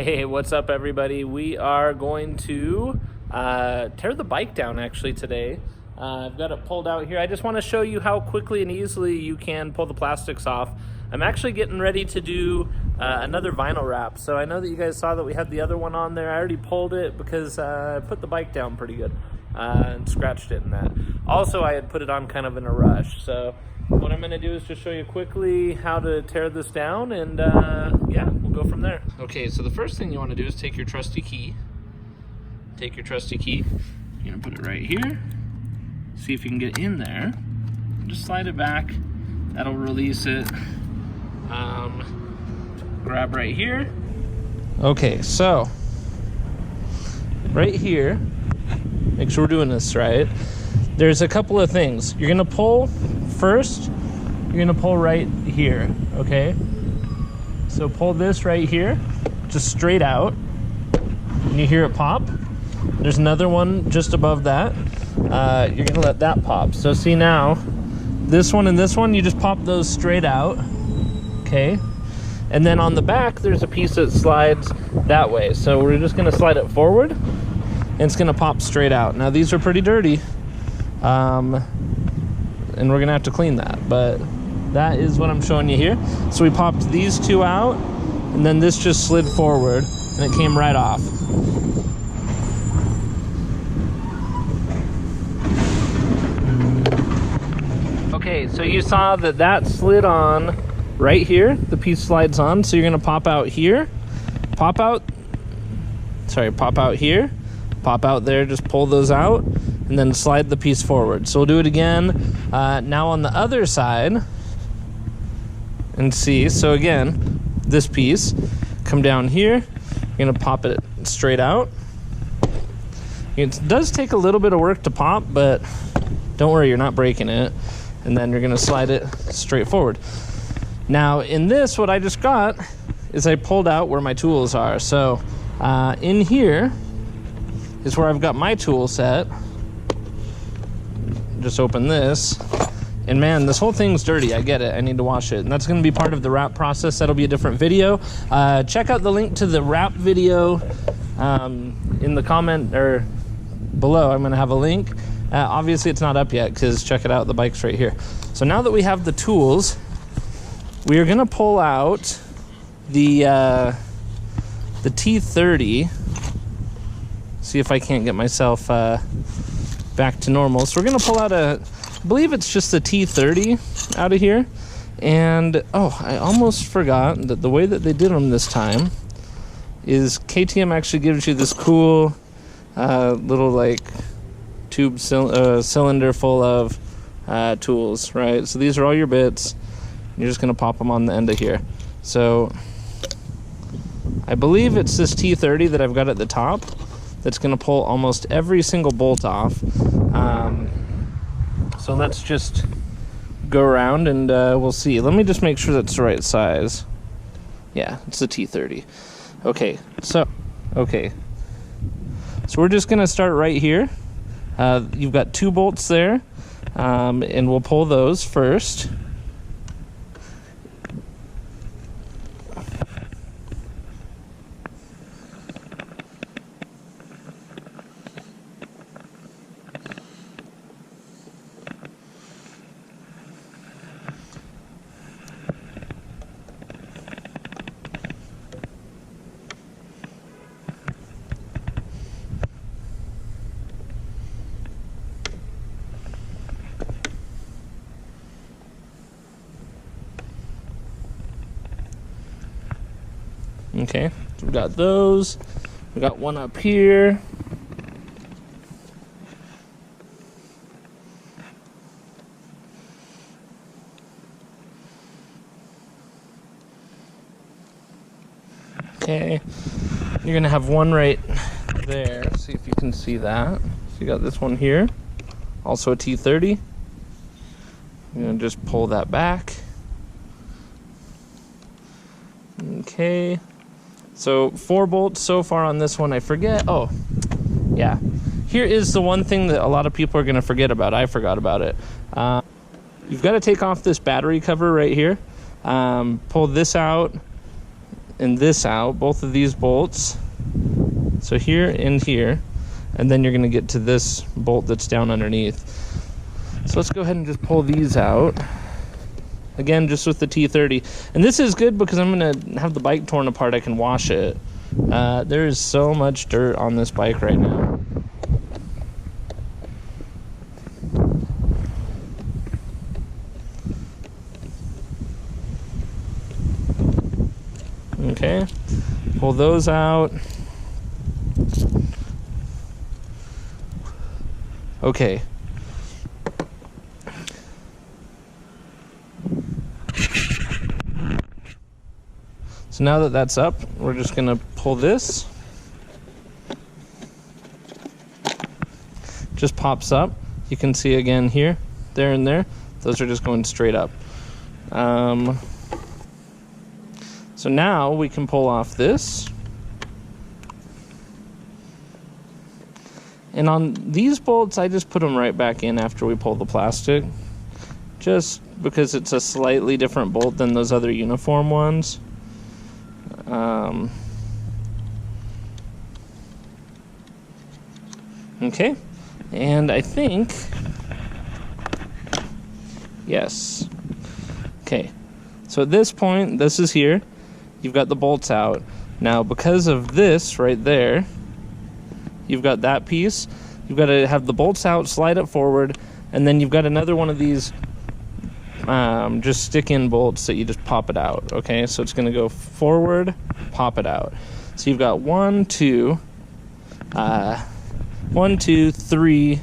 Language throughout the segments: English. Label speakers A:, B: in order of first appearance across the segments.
A: Hey, what's up everybody? We are going to tear the bike down actually today. I've got it pulled out here. I just want to show you how quickly and easily you can pull the plastics off. I'm actually getting ready to do another vinyl wrap. So I know that you guys saw that we had the other one on there. I already pulled it because I put the bike down pretty good and scratched it and that. Also, I had put it on kind of in a rush. So what I'm going to do is just show you quickly how to tear this down, and yeah, we'll go from there. Okay, so the first thing you want to do is take your trusty key. Take your trusty key. You're going to put it right here. See if you can get in there. Just slide it back. That'll release it. Grab right here. Okay, so right here, make sure we're doing this right. There's a couple of things. You're gonna pull first, you're gonna pull right here, okay? So pull this right here, just straight out, and you hear it pop. There's another one just above that. You're gonna let that pop. So see now, this one and this one, you just pop those straight out, okay? And then on the back, there's a piece that slides that way. So we're just gonna slide it forward, and it's gonna pop straight out. Now these are pretty dirty. And we're gonna have to clean that, but that is what I'm showing you here. So we popped these two out, and then this just slid forward, and it came right off. Okay, so you saw that that slid on right here. The piece slides on, so you're gonna pop out here, pop out here, pop out there, just pull those out, and then slide the piece forward. So we'll do it again now on the other side, and see. So again, this piece, come down here, you're gonna pop it straight out. It does take a little bit of work to pop, but don't worry, you're not breaking it. And then you're gonna slide it straight forward. Now in this, what I just got is I pulled out where my tools are. So in here is where I've got my tool set. Just open this, and man, this whole thing's dirty. I get it, I need to wash it, and that's going to be part of the wrap process. That'll be a different video. Check out the link to the wrap video in the comment or below. I'm going to have a link. Obviously it's not up yet because check it out, the bike's right here. So now that we have the tools, we are going to pull out the T30. See if I can't get myself back to normal. So we're gonna pull out I believe it's just the T30 out of here. And oh, I almost forgot that the way that they did them this time is KTM actually gives you this cool little like tube cylinder full of tools, right? So these are all your bits. You're just gonna pop them on the end of here. So I believe it's this T30 that I've got at the top that's going to pull almost every single bolt off. So let's just go around and we'll see. Let me just make sure that's the right size. Yeah, it's the T30. Okay, so we're just going to start right here. You've got two bolts there, and we'll pull those first. Okay, so we've got those. We got one up here. Okay, you're gonna have one right there. See if you can see that. So you got this one here, also a T30. You're gonna just pull that back. Okay. So 4 bolts so far on this one. I forget. Oh, yeah. Here is the one thing that a lot of people are going to forget about. I forgot about it. You've got to take off this battery cover right here. Pull this out and this out, both of these bolts. So here and here, and then you're gonna get to this bolt that's down underneath. So let's go ahead and just pull these out. Again, just with the T30. And this is good because I'm gonna have the bike torn apart, I can wash it. There is so much dirt on this bike right now. Okay, pull those out. Okay. So now that that's up, we're just gonna pull this. Just pops up. You can see again here, there and there. Those are just going straight up. So now we can pull off this. And on these bolts, I just put them right back in after we pull the plastic, just because it's a slightly different bolt than those other uniform ones. Okay, and I think, yes. Okay, so at this point, this is here. You've got the bolts out. Now, because of this right there, you've got that piece. You've got to have the bolts out, slide it forward, and then you've got another one of these just stick-in bolts that you just pop it out. Okay, so it's going to go forward, pop it out. So you've got 1, 2, 3,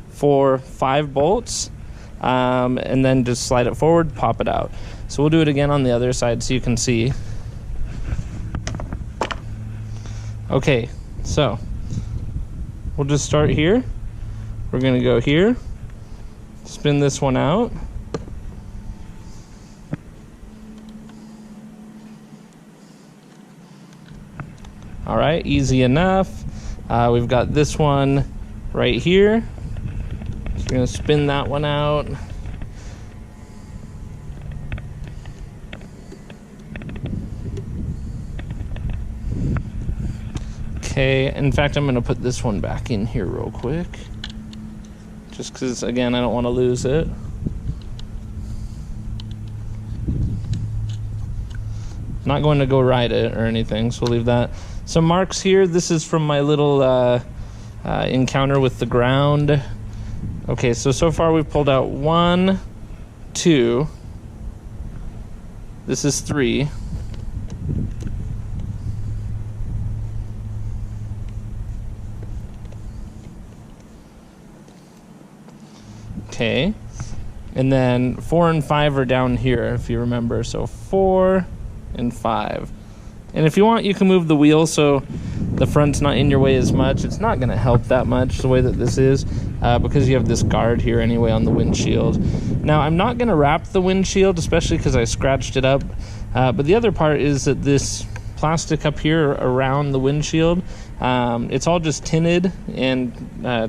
A: 4, 5 bolts, and then just slide it forward, pop it out. So we'll do it again on the other side so you can see. Okay, so we'll just start here. We're gonna go here, spin this one out. All right, easy enough. We've got this one right here. So we're gonna spin that one out. Okay, in fact, I'm gonna put this one back in here real quick. Just because, again, I don't wanna lose it. Not going to go ride it or anything, so we'll leave that. Some marks here. This is from my little encounter with the ground. Okay, so far we've pulled out 1, 2. This is 3. Okay, and then 4 and 5 are down here, if you remember. So 4 and 5. And if you want, you can move the wheel so the front's not in your way as much. It's not going to help that much the way that this is, because you have this guard here anyway on the windshield. Now, I'm not going to wrap the windshield, especially because I scratched it up. But the other part is that this plastic up here around the windshield, it's all just tinted and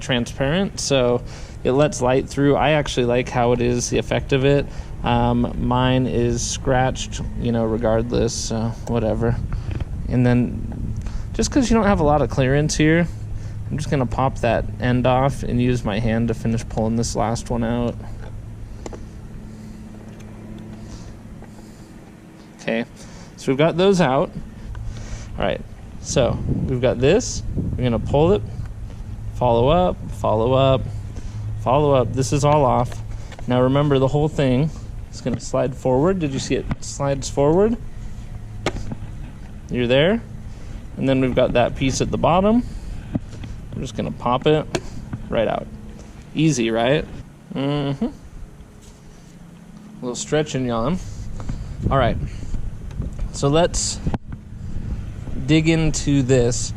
A: transparent, so it lets light through. I actually like how it is, the effect of it. Mine is scratched, you know, regardless, so whatever. And then just because you don't have a lot of clearance here, I'm just going to pop that end off and use my hand to finish pulling this last one out. Okay, so we've got those out. All right, so we've got this. We're going to pull it, follow up, follow up, follow up. This is all off. Now remember, the whole thing is going to slide forward. Did you see it slides forward? You're there. And then we've got that piece at the bottom. I'm just going to pop it right out. Easy, right? Mm-hmm. A little stretch and yawn. All right. So let's dig into this.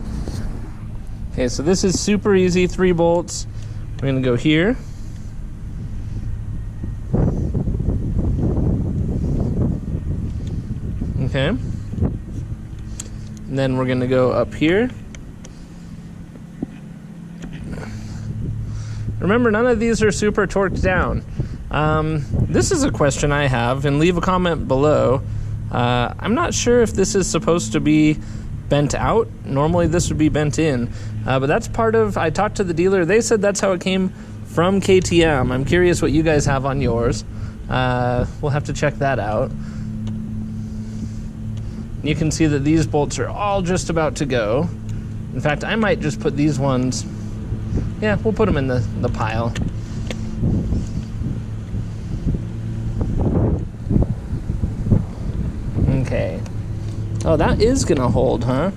A: Okay, so this is super easy. 3 bolts. We're going to go here. Okay. And then we're going to go up here. Remember, none of these are super torqued down. This is a question I have, and leave a comment below. I'm not sure if this is supposed to be bent out. Normally this would be bent in, but that's part of, I talked to the dealer, they said that's how it came from KTM. I'm curious what you guys have on yours. We'll have to check that out. You can see that these bolts are all just about to go. In fact, I might just put these ones, yeah, we'll put them in the pile. Okay. Oh, that is gonna hold, huh?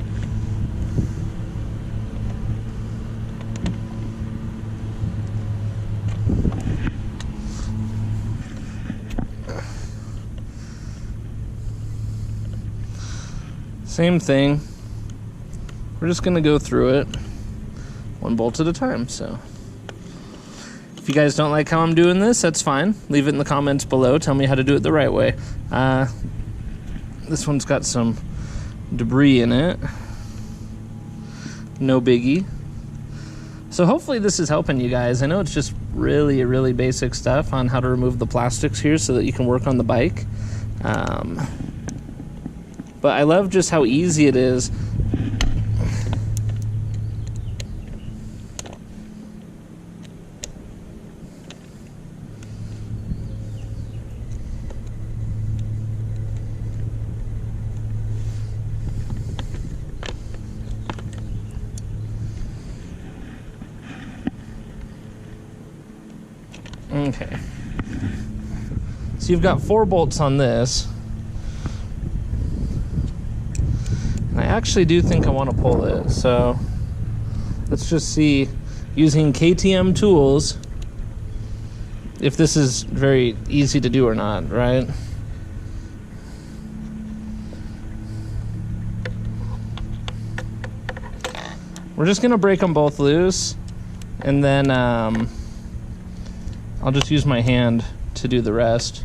A: Same thing. We're just gonna go through it one bolt at a time, so. If you guys don't like how I'm doing this, that's fine. Leave it in the comments below. Tell me how to do it the right way. This one's got some debris in it. No biggie. So hopefully this is helping you guys. I know it's just really basic stuff on how to remove the plastics here so that you can work on the bike. But I love just how easy it is. Okay, so you've got 4 bolts on this. And I actually do think I want to pull it, so let's just see, using KTM tools, if this is very easy to do or not, right? We're just gonna break them both loose, and then I'll just use my hand to do the rest.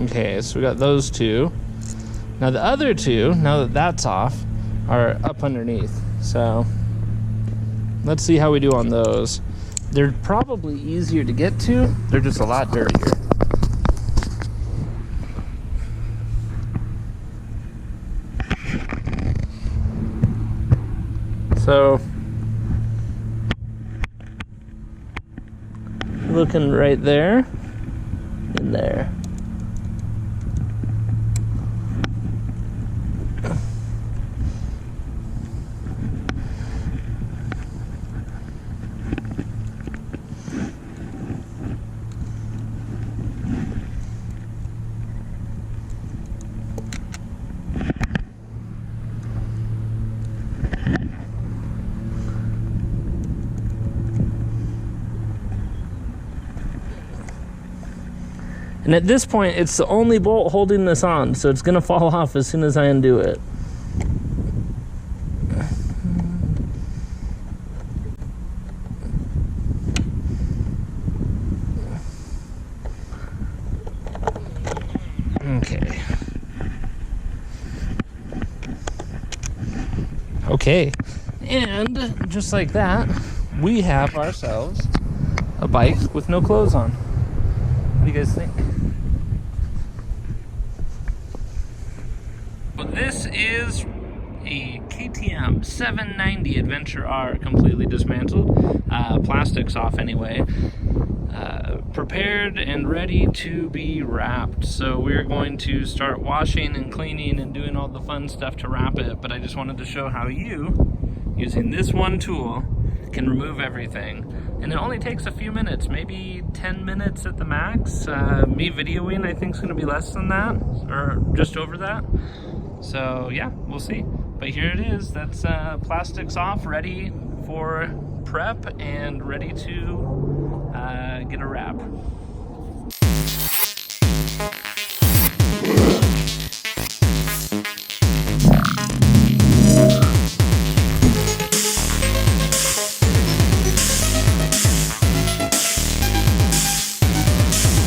A: Okay, so we got those 2. Now the other 2, now that that's off, are up underneath. So let's see how we do on those. They're probably easier to get to. They're just a lot dirtier. So looking right there, in there. And at this point, it's the only bolt holding this on, so it's gonna fall off as soon as I undo it. Okay. Okay, and just like that, we have ourselves a bike with no clothes on. What do you guys think? Well, this is a KTM 790 Adventure R, completely dismantled, plastics off anyway, prepared and ready to be wrapped. So we're going to start washing and cleaning and doing all the fun stuff to wrap it, but I just wanted to show how you, using this one tool, can remove everything. And it only takes a few minutes, maybe 10 minutes at the max. Me videoing, I think, is going to be less than that, or just over that. So yeah, we'll see. But here it is. That's plastics off, ready for prep and ready to get a wrap.